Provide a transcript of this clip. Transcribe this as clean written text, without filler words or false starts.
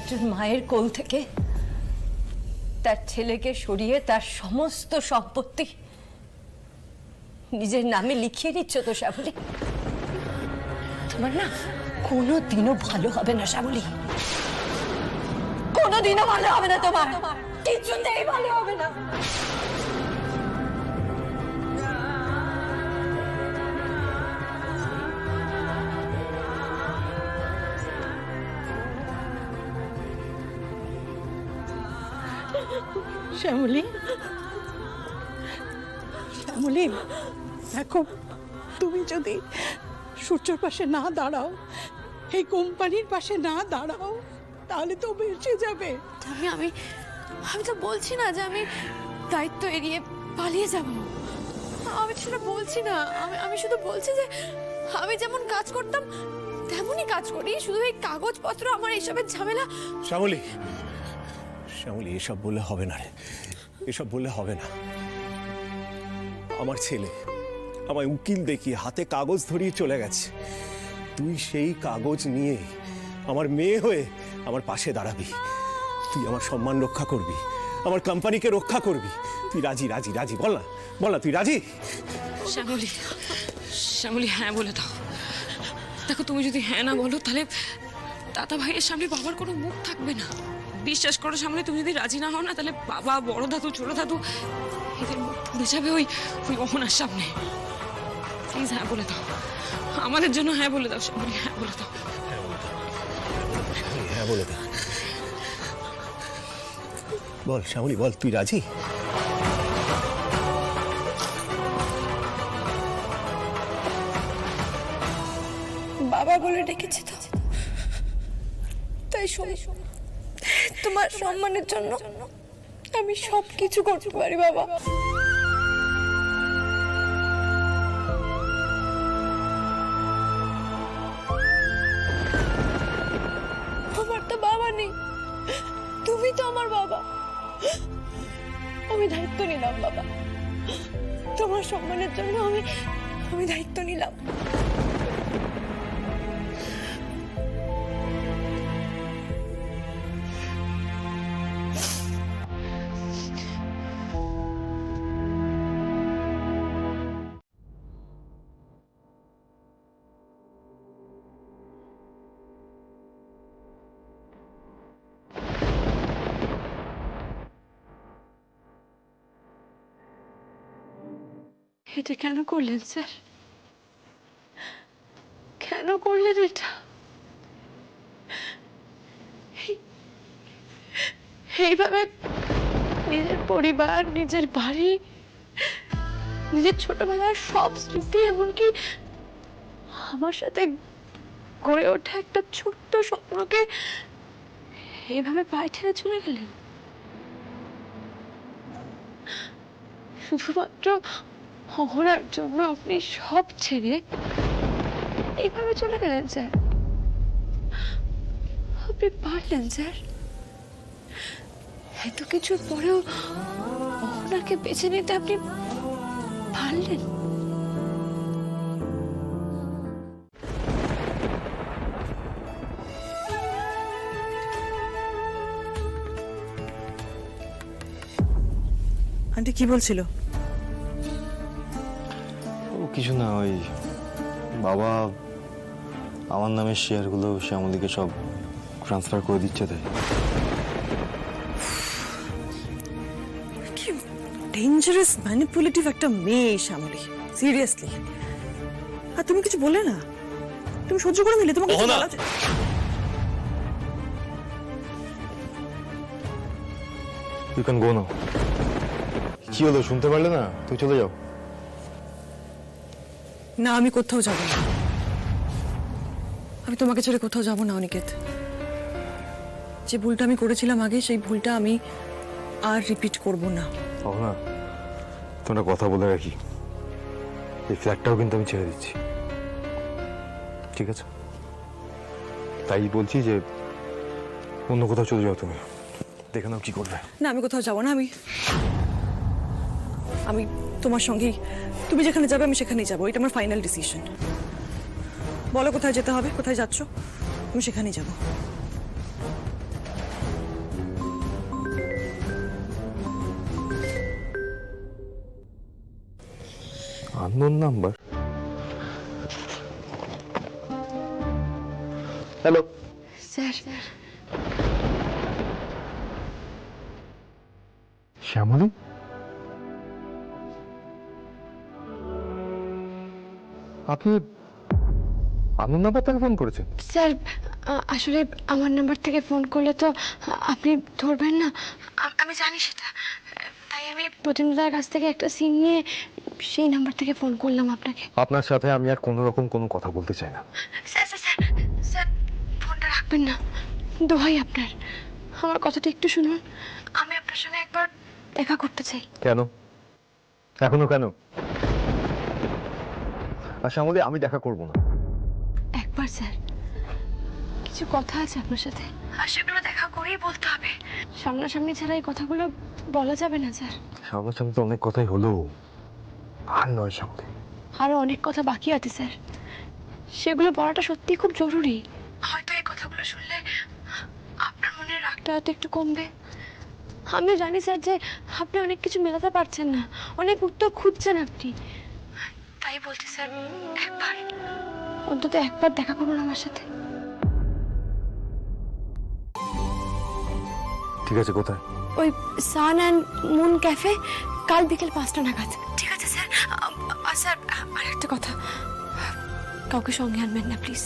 একজন মায়ের কোল থেকে তার ছেলেকে সরিয়ে তার সমস্ত সম্পত্তি নিজের নামে লিখিয়ে নিচ্ছ তো শ্যামলী? তোমার না কোনোদিনও ভালো হবে না শ্যামলী, কোনোদিনও ভালো হবে না, তোমার কিছুতেই ভালো হবে না। শ্যামলী, শ্যামলী, দেখো, তুমি যদি সূর্যর পাশে না দাঁড়াও, এই কোম্পানির পাশে না দাঁড়াও, তাহলে তো বেঁচে যাবে। আমি আমি আমি তো বলছি না যে আমি দায়িত্ব এড়িয়ে পালিয়ে যাব। আমি সেটা বলছি না। আমি শুধু বলছি যে আমি যেমন কাজ করতাম তেমনই কাজ করি, শুধু এই কাগজপত্র আমার এইসবের ঝামেলা। শ্যামলী, শ্যামলী, এসব বললে হবে না রে, এসব বললে হবে না। আমার ছেলে আমায় উকিল দেখিয়ে হাতে কাগজ ধরিয়ে চলে গেছে। তুই সেই কাগজ নিয়ে আমার মেয়ে হয়ে আমার পাশে দাঁড়াবি, তুই আমার সম্মান রক্ষা করবি, আমার কোম্পানিকে রক্ষা করবি। তুই রাজি? রাজি? রাজি? বল না, বল না, তুই রাজি? শ্যামলী, শ্যামলী, হ্যাঁ বলে দাও। দেখো, তুমি যদি হ্যাঁ না বলো তাহলে দাদা ভাইয়ের সামনে বাবার কোনো মুখ থাকবে না। বিশ্বাস করো শ্যামলী, তুমি যদি রাজি না হও না, তাহলে বাবা, বড় দাদু, ছোট দাদু এদের মুখ পুড়ে যাবে ওই অহনার সামনে। প্লিজ হ্যাঁ বলে দাও, আমাদের জন্য হ্যাঁ বলে দাও শ্যামলী, হ্যাঁ বলে দাও। হ্যাঁ বলে দে। বল শ্যামলী, বল, তুই রাজি? বাবা বলে ডেকেছে তো, তাই শোনো, তোমার সম্মানের জন্য আমি সব কিছু করতে পারি বাবা। আমার তো বাবা নেই, তুমি তো আমার বাবা। আমি দায়িত্ব নিলাম বাবা, তোমার সম্মানের জন্য আমি দায়িত্ব নিলাম। এটা কেন করলেন স্যার? কেন করলেন এটা? এইভাবে নিজের পরিবার, নিজের বাড়ি, নিজের ছোটবেলার সব স্মৃতি, এমনকি আমার সাথে গড়ে ওঠা একটা ছোট্ট স্বপ্নকে এইভাবে পায়ে ঠেলে চলে গেলেন শুধুমাত্র অহনার জন্য। আপনি সব ছেড়ে এইভাবে চলে গেলেন স্যার? আপনি পারলেন স্যার? এত কিছুর পরেও অহনাকে বেছে নিতে আপনি পারলেন? আন্টি কি বলছিল? কিছু না, ওই বাবা আমার নামের শেয়ারগুলো শ্যামলীকে সব ট্রান্সফার করে দিচ্ছে। তাই কি ডেঞ্জারাস ম্যানিপুলেটিভ একটা মেয়ে শ্যামলী, সিরিয়াসলি। আর তুমি কিছু বললে না, তুমি সহ্য করে নিলে? তোমাকে কিছু বলা যায়? ইউ ক্যান গো নাও। কি হলো, শুনতে পারলে না? তুই চলে যাও। না, আমি কোথাও যাব না। আমি তোমাকে ছেড়ে কোথাও যাব না অনিকেত। যে ভুলটা আমি করেছিলাম আগে, সেই ভুলটা আমি আর রিপিট করব না। না, তোমরা কথা বলে রাখি, এই ফ্ল্যাটটাও কিন্তু আমি ছেড়ে দিচ্ছি, ঠিক আছে? তাই বলছি যে অন্য কোথাও চলে যাও, তুমি দেখে নাও কি করবে। না, আমি কোথাও যাব না। আমি তোমার সঙ্গেই, তুমি যেখানে যাবে আমি সেখানেই যাবো। এটা আমার ফাইনাল ডিসিশন। বলো কোথায় যেতে হবে, কোথায় যাচ্ছ? আমি সেখানেই যাব। Unknown number? Hello sir Shyamali, আপনি আননোন নাম্বার থেকে ফোন করেছেন? স্যার আসলে আমার নাম্বার থেকে ফোন করলে তো আপনি ধরবেন না, আমি জানি সেটা। তাই আমি প্রতিমদার কাছ থেকে একটা সিম নিয়ে সেই নাম্বার থেকে ফোন করলাম আপনাকে। আপনার সাথে আমি আর কোনো রকম কোনো কথা বলতে চাই না। স্যার স্যার স্যার স্যার ফোনটা রাখবেন না, দোহাই আপনার, আমার কথাটা একটু শুনুন। আমি আপনার সঙ্গে একবার দেখা করতে চাই। কেন? এখনো কেন? আর শ্যামলী, আমি দেখা করব না। একবার স্যার, কিছু কথা আছে আপনার সাথে, আর সেগুলো দেখা করেই বলতে হবে। সামনাসামনি ছাড়া এই কথাগুলো বলা যাবে না স্যার। সামনাসামনি তো অনেক কথাই হলো, আর নয় শ্যামলী। আরো অনেক কথা বাকি আছে স্যার, সেগুলো বলাটা সত্যিই খুব জরুরি। হয়তো এই কথাগুলো শুনলে আপনার মনে রাগটা হয়তো একটু কমবে। আমিও জানি স্যার যে আপনি অনেক কিছু মেলাতে পারছেন না, অনেক উত্তর খুঁজছেন আপনি। তাই বলছি স্যার, একবার অন্তত একবার দেখা করুন আমার সাথে। ঠিক আছে, কোথায়? ওই সান অ্যান্ড মুন ক্যাফে, কাল বিকেল 5টা নাগাদ। ঠিক আছে স্যার। স্যার আর একটা কথা, কাউকে সঙ্গে আনবেন না প্লিজ।